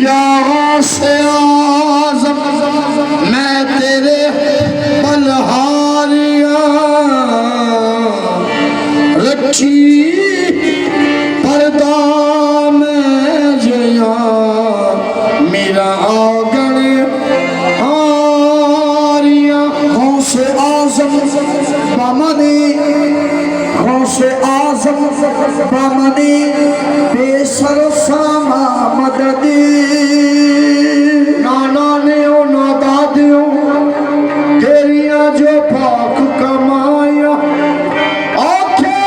यहाँ से आज़म मैं तेरे बलहारियाँ रखी पर्दा में जया मेरा आगन हारियाँ गौसे आज़म बमनी गौसे आज़म बमनी बेसर सामा मददी नाना ने ना दादियों तेरिया जो पाक कमाया आखे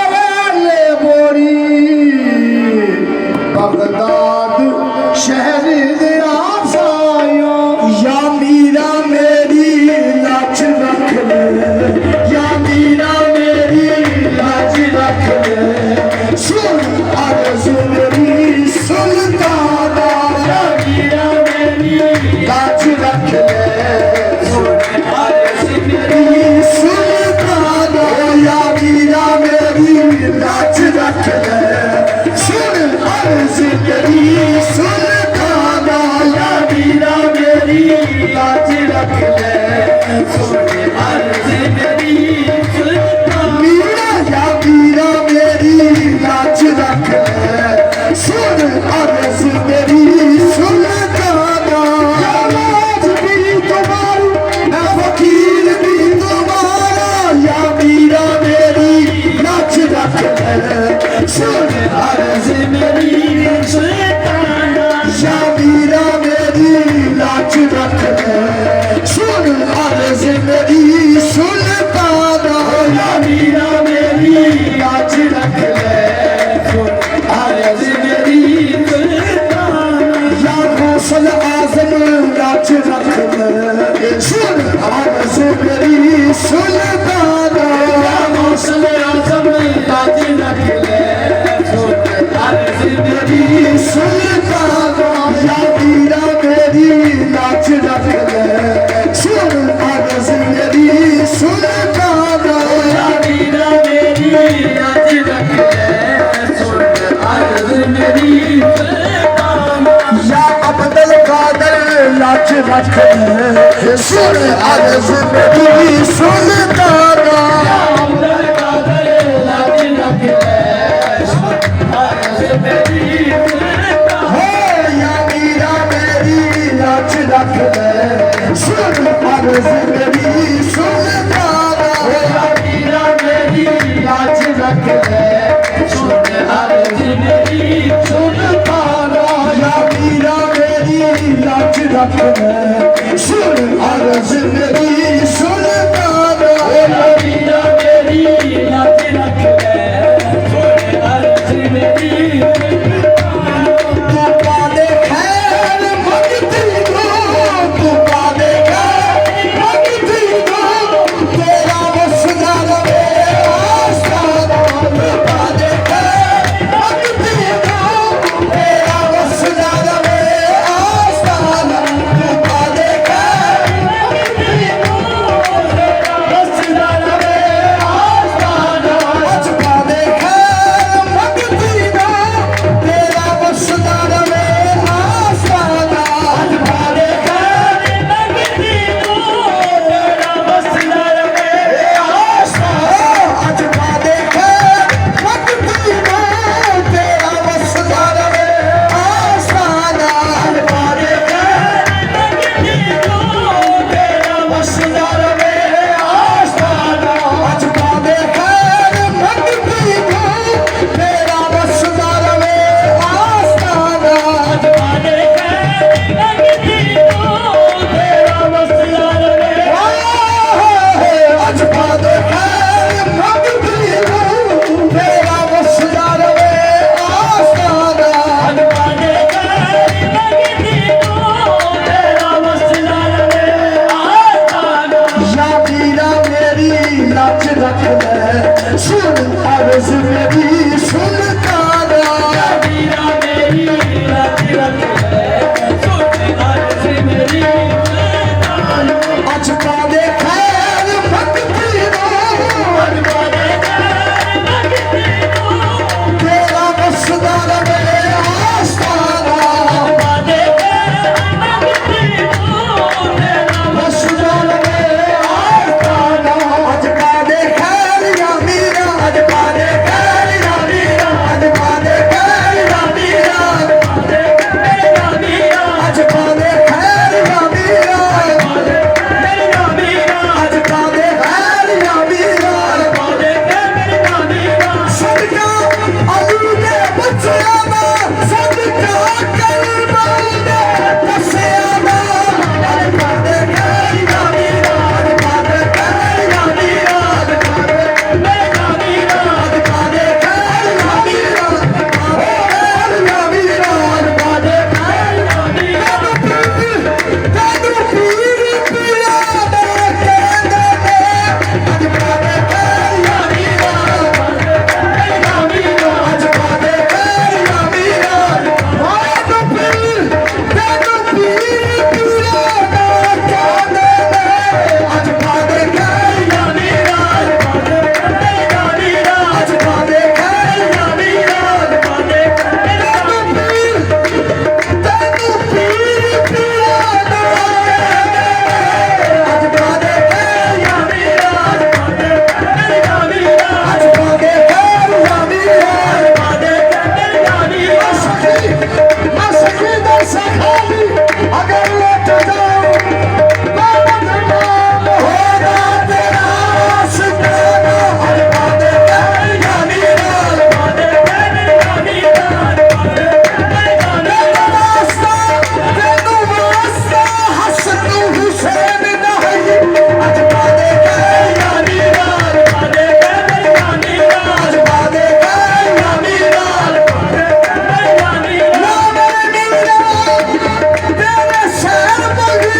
ले बोरी बगदाद शहर दे आसाया या मीरा मेरी लाज रख ले या मीरा मेरी लाज रख ले सुन अर्ज़ मेरी सुल्ताना या मीरा मेरी लाज रख ले सुन अर्ज़ मेरी सुल्ताना या मीरा मेरी लाज रख ले सुन अर्ज़ मेरी सुल्ताना या मीरा मेरी लाज रख ले सुन अर्ज़ मेरी सुल्ताना मीरा या मीरा मेरी लाज रख ले सुन अर्ज़ मेरी सुल्ताना या लाज भी तुम्हारी मैं फकीर भी तुम्हारा या मीरा मेरी लाज रख ले सुन अर्ज़ मेरी सुल्ताना या मीरा मेरी लाज रख ले सुन अर्ज़ मेरी सुल्ताना या मीरा मेरी लाज रख ले सुन अर्ज़ मेरी सुल्ताना या गौसल आज़म लाज रख ले सुन अर्ज़ मेरी सुल्ताना या गौसल आज़म लाज रख ले सुन अर्ज़ मेरी सुल्ताना या मीरा मेरी लाज रख ले सुन अर्ज़ मेरी सुल्ताना या मीरा मेरी लाज रख ले सुन अर्ज़ मेरी सुल्ताना या अब्दुल कादिर लाज रख ले सुन अर्ज़ मेरी सुल्ताना या अब्दुल कादिर लाज रख ले सुन अर्ज़ मेरी सुल्ताना या मीरा मेरी लाज रख ले सुन अर्ज़ मेरी सुल्ताना या मीरा मेरी लाज रख ले सुन अर्ज़ मेरी सुल्ताना या मीरा मेरी लाज रख ले सुन अर्ज़ मेरी सुल्ताना या मीरा मेरी लाज रख ले सुन अर्ज़ मेरी तू पाले खैर मंगती हो तू पाले खैर मंगती हो तेरा वसना रवे आस्ताना तू पाले खैर मंगती हो तेरा वसना रवे आस्ताना तू पाले खैर मंगती हो अगर लौट जाऊं तो बदनाम होगा तेरा आशिकाना। अरे वादे कर यानी यार, वादे कर यानी यार, तेरा वास्ता तेनू वास्ता हसन हुसैन नहीं। अज वादे कर यानी यार, वादे कर यानी यार, वादे कर यानी यार, वादे कर यानी यार। ना मेरे मीरा तेरे शहर मंगी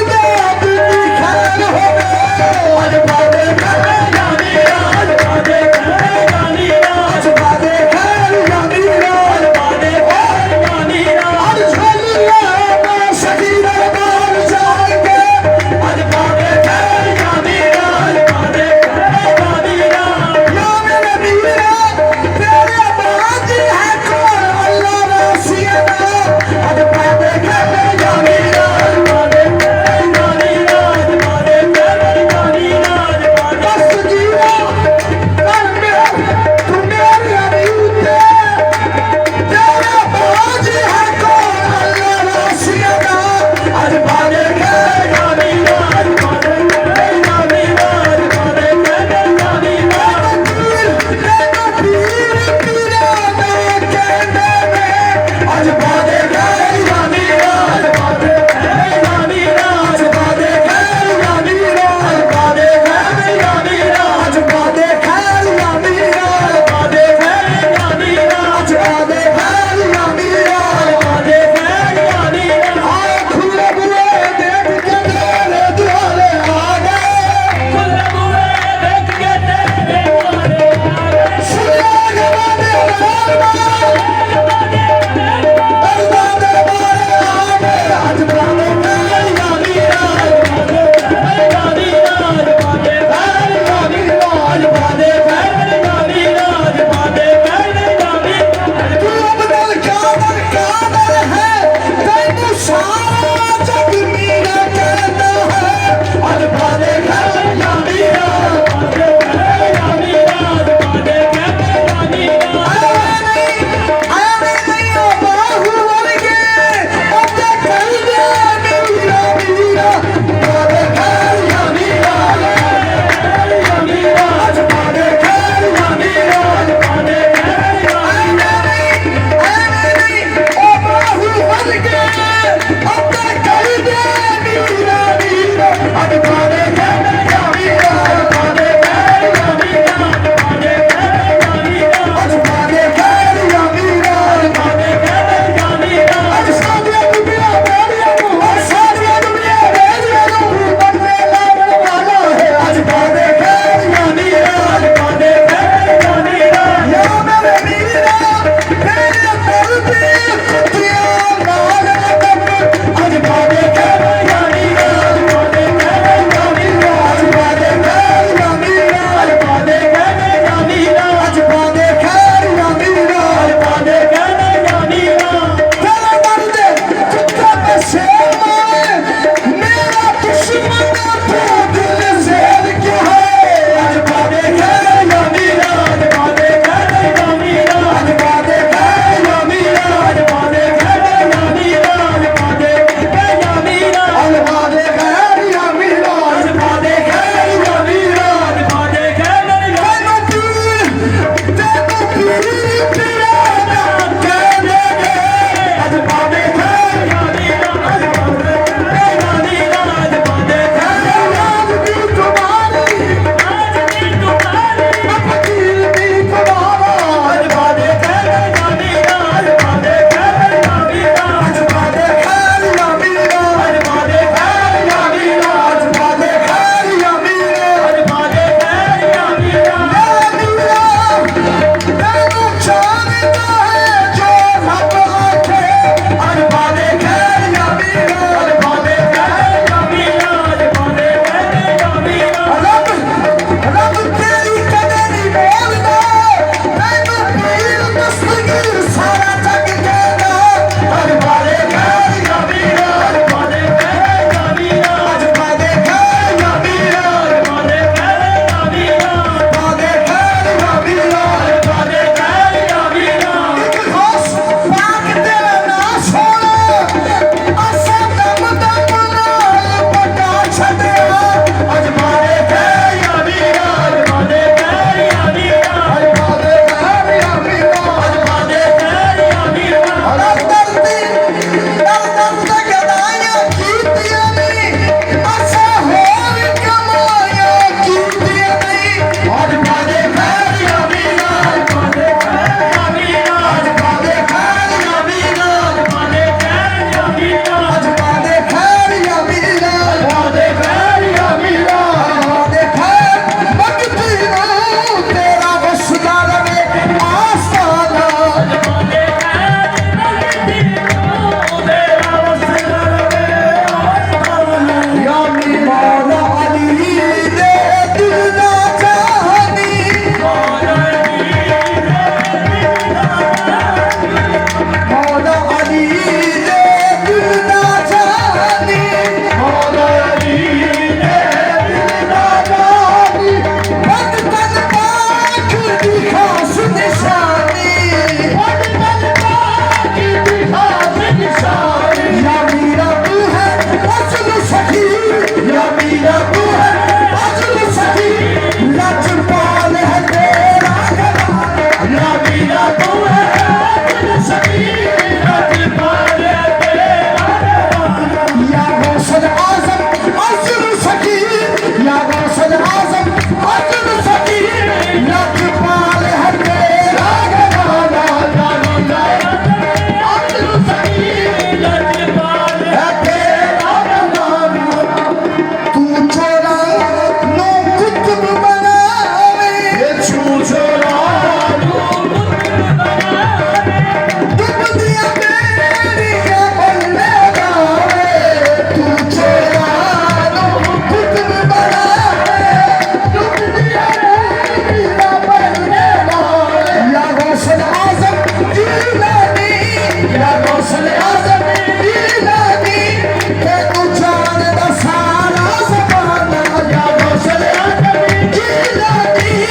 ਤੈਨੂੰ ਜਾਣਦਾ ਸਾਰਾ ਜ਼ਮਾਨਾ ਯਾ ਗੌਸਲਿਆ ਕਬੀਰ ਜੀਲਾਨੀ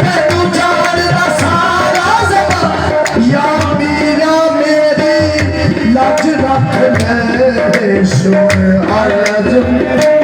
ਤੈਨੂੰ ਜਾਣਦਾ ਸਾਰਾ ਜ਼ਮਾਨਾ ਯਾ ਮੀਰਾ ਮੇਰੀ ਲੱਜ ਰੱਖ ਲੈ ਸੁਣ ਅਰਜ਼